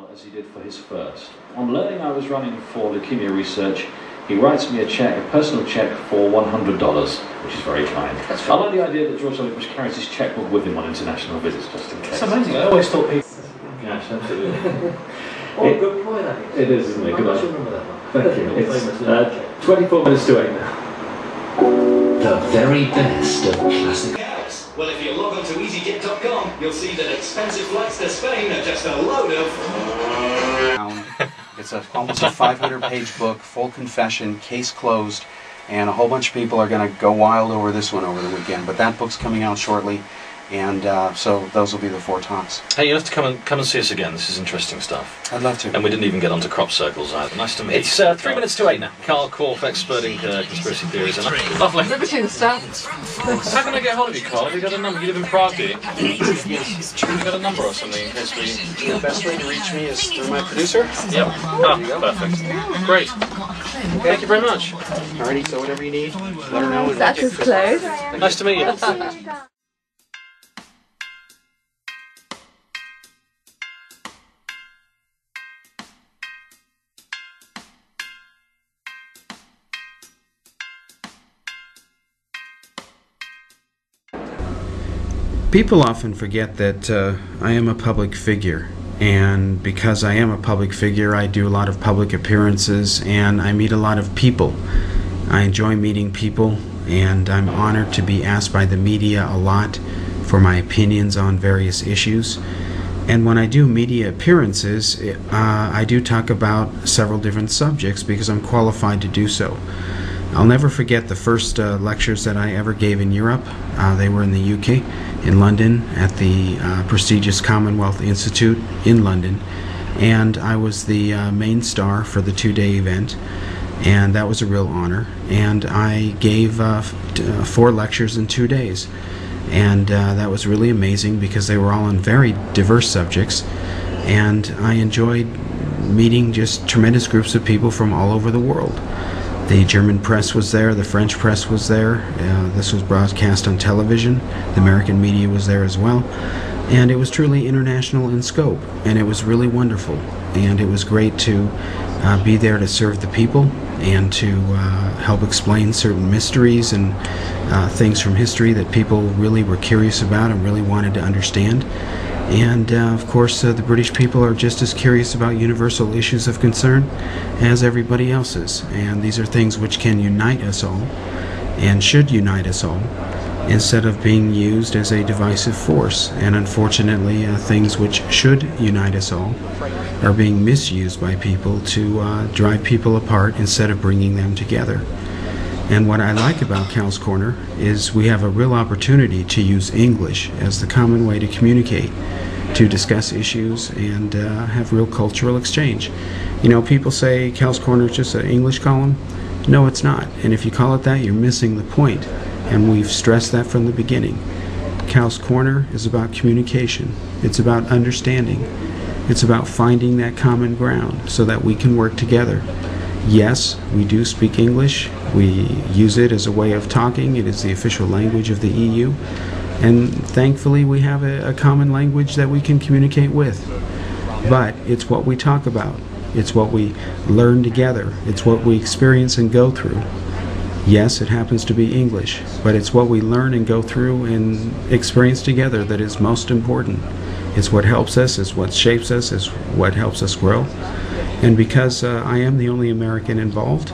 well as he did for his first. On learning I was running for leukemia research, he writes me a personal check for $100, which is very kind. I like the idea that George W. Bush carries his checkbook with him on international visits, just in case. It's amazing. I always thought people... Yes, absolutely. Good point, that is. It is, isn't it? Good. I should remember that one. Thank you. It's 24 minutes to 8 now. The very best of classic. Well, if you log on to EasyJet.com, you'll see that expensive flights to Spain are just a load of... It's almost a 500-page book, full confession, case closed, and a whole bunch of people are going to go wild over this one over the weekend. But that book's coming out shortly, and so those will be the 4 talks. Hey, you have to come and see us again. This is interesting stuff. I'd love to. And we didn't even get onto crop circles either. Nice to meet you. It's 3 minutes to 8 now. Carl Korff, expert in conspiracy theories. And lovely. Riveting stuff. How can I get hold of you, Carl? Have you got a number? You live in Prague, do you? Yes. Have you got a number or something in case we... The best way to reach me is through my producer. Yep. Ah, perfect. Great. Thank you very much. Alrighty, so whatever you need, let her know. That is close. Nice to meet you. People often forget that I am a public figure, and because I am a public figure, I do a lot of public appearances and I meet a lot of people. I enjoy meeting people, and I'm honored to be asked by the media a lot for my opinions on various issues. And when I do media appearances, I do talk about several different subjects because I'm qualified to do so. I'll never forget the first lectures that I ever gave in Europe. They were in the UK, in London, at the prestigious Commonwealth Institute in London. And I was the main star for the 2-day event, and that was a real honor. And I gave 4 lectures in 2 days. And that was really amazing because they were all on very diverse subjects. And I enjoyed meeting just tremendous groups of people from all over the world. The German press was there, the French press was there, this was broadcast on television, the American media was there as well, and it was truly international in scope, and it was really wonderful, and it was great to be there to serve the people and to help explain certain mysteries and things from history that people really were curious about and really wanted to understand. And of course the British people are just as curious about universal issues of concern as everybody else is, and these are things which can unite us all and should unite us all instead of being used as a divisive force. And unfortunately things which should unite us all are being misused by people to drive people apart instead of bringing them together. And what I like about Cal's Corner is we have a real opportunity to use English as the common way to communicate, to discuss issues, and have real cultural exchange. You know, people say Cal's Corner is just an English column. No, it's not. And if you call it that, you're missing the point. And we've stressed that from the beginning. Cal's Corner is about communication. It's about understanding. It's about finding that common ground so that we can work together. Yes, we do speak English. We use it as a way of talking. It is the official language of the EU. And thankfully we have a common language that we can communicate with. But it's what we talk about. It's what we learn together. It's what we experience and go through. Yes, it happens to be English, but it's what we learn and go through and experience together that is most important. It's what helps us, it's what shapes us, it's what helps us grow. And because I am the only American involved,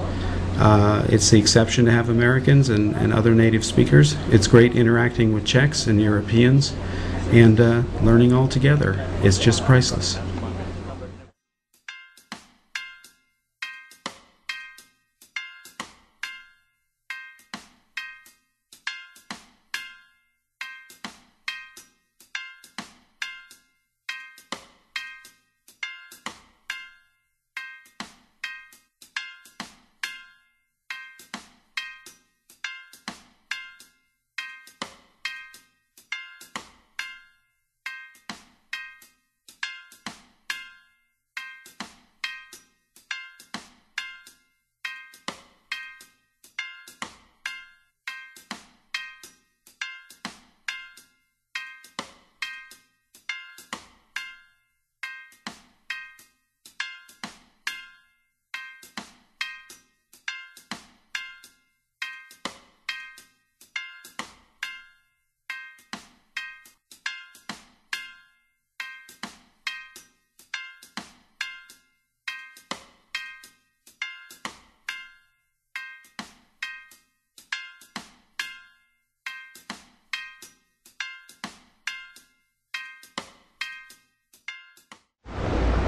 it's the exception to have Americans and other native speakers. It's great interacting with Czechs and Europeans, and learning all together is just priceless.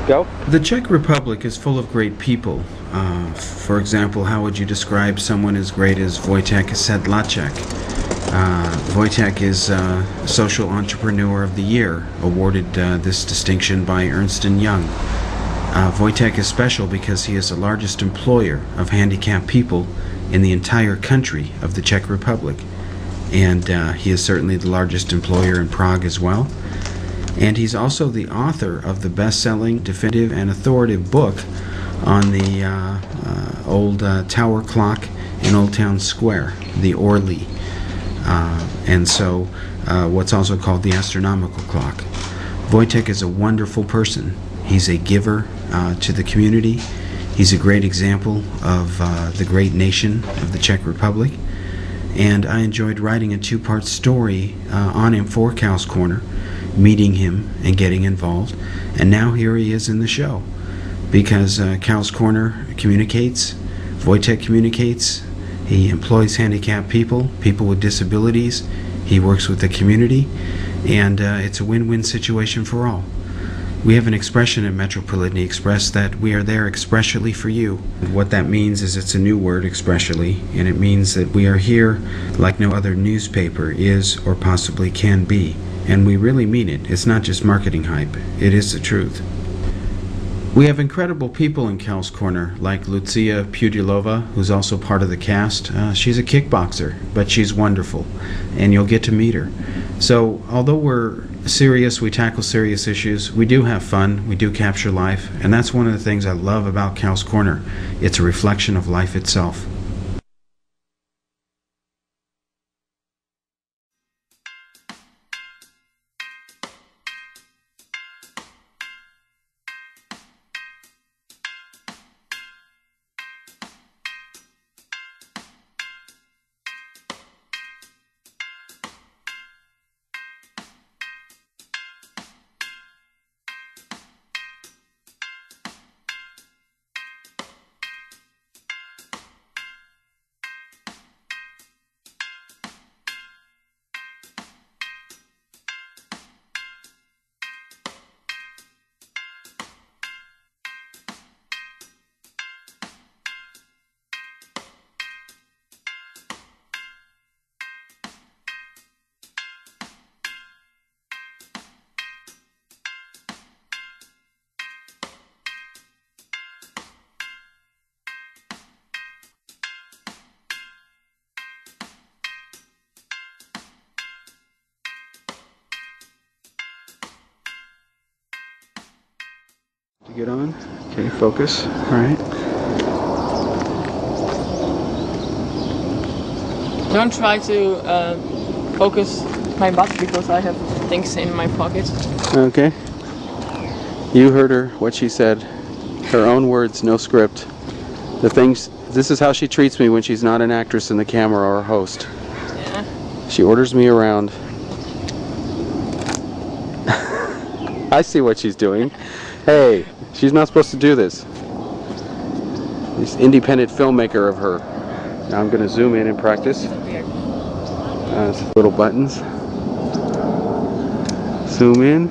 Go. The Czech Republic is full of great people. For example, how would you describe someone as great as Wojtek Sedlacek? Wojtek is Social Entrepreneur of the Year, awarded this distinction by Ernst & Young. Wojtek is special because he is the largest employer of handicapped people in the entire country of the Czech Republic. And he is certainly the largest employer in Prague as well. And he's also the author of the best-selling, definitive, and authoritative book on the old tower clock in Old Town Square, the Orly, and so what's also called the astronomical clock. Wojtek is a wonderful person. He's a giver to the community. He's a great example of the great nation of the Czech Republic. And I enjoyed writing a two-part story on him for Cal's Corner, meeting him and getting involved. And now here he is in the show. Because Cal's Corner communicates, Wojtek communicates, he employs handicapped people, people with disabilities, he works with the community, and it's a win-win situation for all. We have an expression at Metropolitany Express that we are there expressly for you. What that means is it's a new word, expressly, and it means that we are here like no other newspaper is or possibly can be. And we really mean it. It's not just marketing hype. It is the truth. We have incredible people in Cal's Corner, like Lucia Pudilova, who's also part of the cast. She's a kickboxer, but she's wonderful, and you'll get to meet her. So, although we're serious, we tackle serious issues, we do have fun, we do capture life, and that's one of the things I love about Cal's Corner. It's a reflection of life itself. To get on. Okay, focus. Alright. Don't try to focus my butt because I have things in my pocket. Okay. You heard her, what she said. Her own words, no script. The things, this is how she treats me when she's not an actress in the camera or a host. Yeah. She orders me around. I see what she's doing. Hey, she's not supposed to do this. This independent filmmaker of her. Now I'm going to zoom in and practice. Little buttons. Zoom in.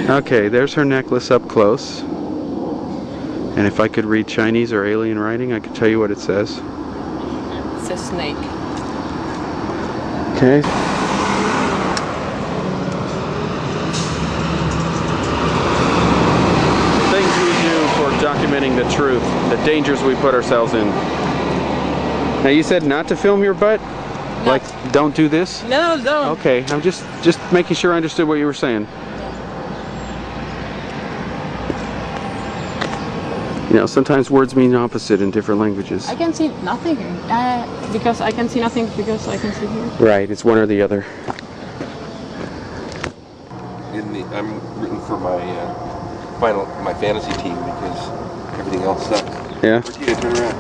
Okay, there's her necklace up close. And if I could read Chinese or alien writing, I could tell you what it says. It's a snake. Okay. Things we do for documenting the truth, the dangers we put ourselves in. Now you said not to film your butt? No. Like, don't do this? No, don't. Okay, I'm just making sure I understood what you were saying. You know, sometimes words mean opposite in different languages. I can see nothing because I can see nothing because I can see here. Right, it's one or the other. I'm rooting for my fantasy team because everything else sucks. Yeah. Martina, turn around.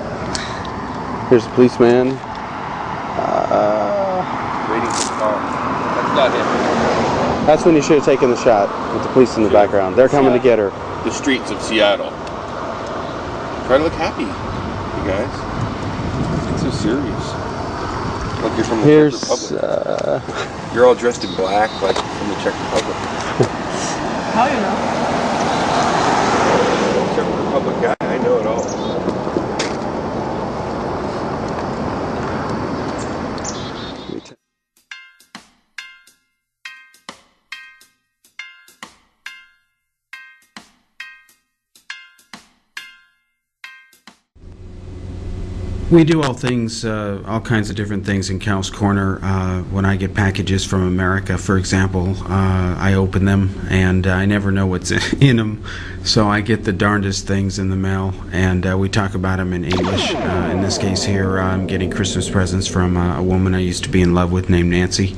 Here's a policeman. Waiting for the car. That's not him. That's when you should have taken the shot with the police in the background. They're coming to get her. The streets of Seattle. Try to look happy, you guys. It's so serious. Like you're from the Czech Republic. You're all dressed in black, like from the Czech Republic. How you know? Czech Republic guy, I know it all. We do all things, all kinds of different things in Cal's Corner. When I get packages from America, for example, I open them and I never know what's in them, so I get the darndest things in the mail, and we talk about them in English. In this case here, I'm getting Christmas presents from a woman I used to be in love with named Nancy,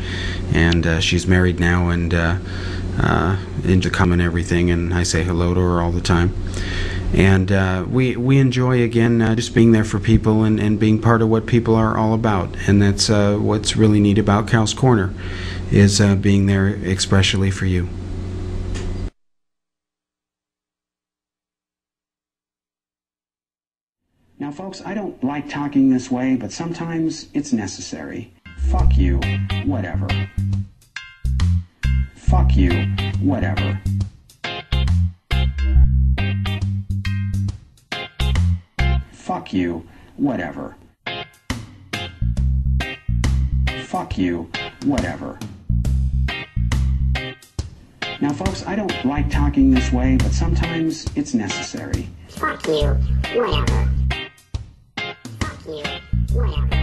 and she's married now and into common everything, and I say hello to her all the time. And we enjoy, again, just being there for people and being part of what people are all about. And that's what's really neat about Cal's Corner, is being there especially for you. Now, folks, I don't like talking this way, but sometimes it's necessary. Fuck you, whatever. Fuck you, whatever. Fuck you, whatever. Fuck you, whatever. Now, folks, I don't like talking this way, but sometimes it's necessary. Fuck you, whatever. Fuck you, whatever.